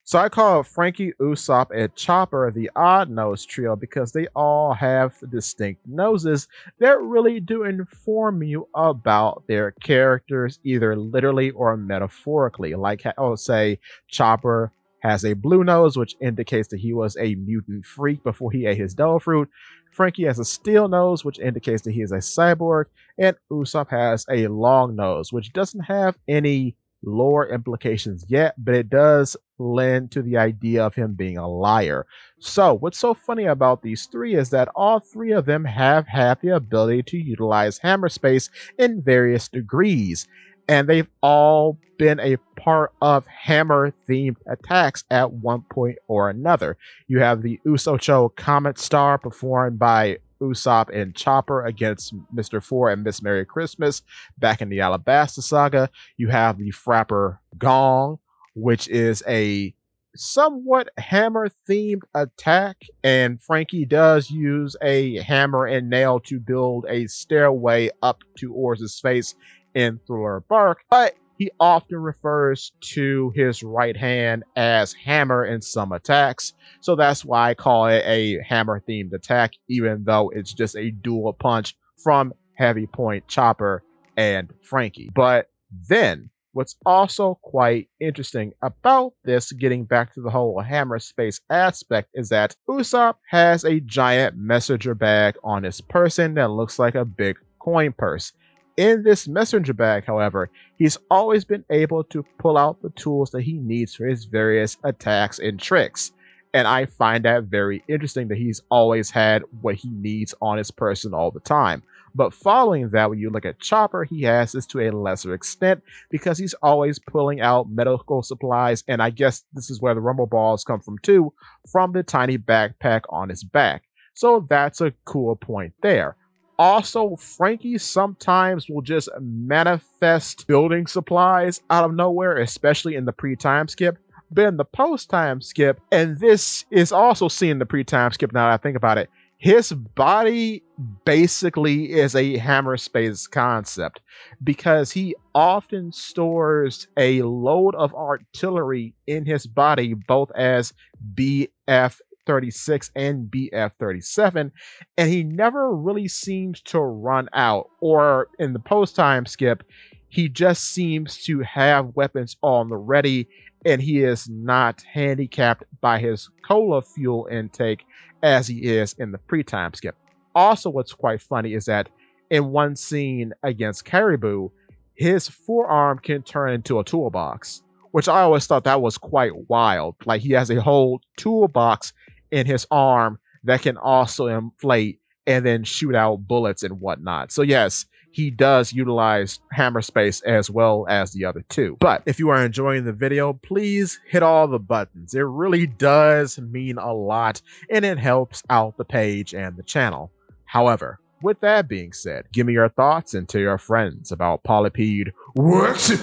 So I call Franky, Usopp, and Chopper the odd nose trio because they all have distinct noses that really do inform you about their characters, either literally or metaphorically. Like, I'll say Chopper has a blue nose, which indicates that he was a mutant freak before he ate his devil fruit. Franky has a steel nose, which indicates that he is a cyborg. And Usopp has a long nose, which doesn't have any lore implications yet, but it does lend to the idea of him being a liar. So, what's so funny about these three is that all three of them have had the ability to utilize hammer space in various degrees, and they've all been a part of hammer themed attacks at one point or another. You have the Usopp Comet Star performed by Usopp and Chopper against Mr. Four and Miss Merry Christmas back in the Alabasta saga. You have the Frapper Gong, which is a somewhat hammer themed attack, and Franky does use a hammer and nail to build a stairway up to Orz's face in Thriller Bark, but he often refers to his right hand as hammer in some attacks. So that's why I call it a hammer themed attack, even though it's just a dual punch from Heavy Point Chopper and Franky. But then what's also quite interesting about this, getting back to the whole hammer space aspect, is that Usopp has a giant messenger bag on his person that looks like a big coin purse. In this messenger bag, however, he's always been able to pull out the tools that he needs for his various attacks and tricks. And I find that very interesting that he's always had what he needs on his person all the time. But following that, when you look at Chopper, he has this to a lesser extent because he's always pulling out medical supplies. And I guess this is where the rumble balls come from too, from the tiny backpack on his back. So that's a cool point there. Also, Franky sometimes will just manifest building supplies out of nowhere, especially in the pre-time skip. But in the post-time skip, and this is also seen in the pre-time skip now that I think about it, his body basically is a hammer space concept because he often stores a load of artillery in his body, both as BF-36 and BF-37, and he never really seems to run out. Or in the post-time skip, he just seems to have weapons on the ready, and he is not handicapped by his cola fuel intake as he is in the pre-time skip. Also, what's quite funny is that in one scene against Caribou, his forearm can turn into a toolbox, which I always thought that was quite wild. Like, he has a whole toolbox in his arm that can also inflate and then shoot out bullets and whatnot. So yes, he does utilize hammer space as well as the other two. But if you are enjoying the video, please hit all the buttons. It really does mean a lot, and it helps out the page and the channel. However, with that being said, give me your thoughts and tell your friends about Polypede Works.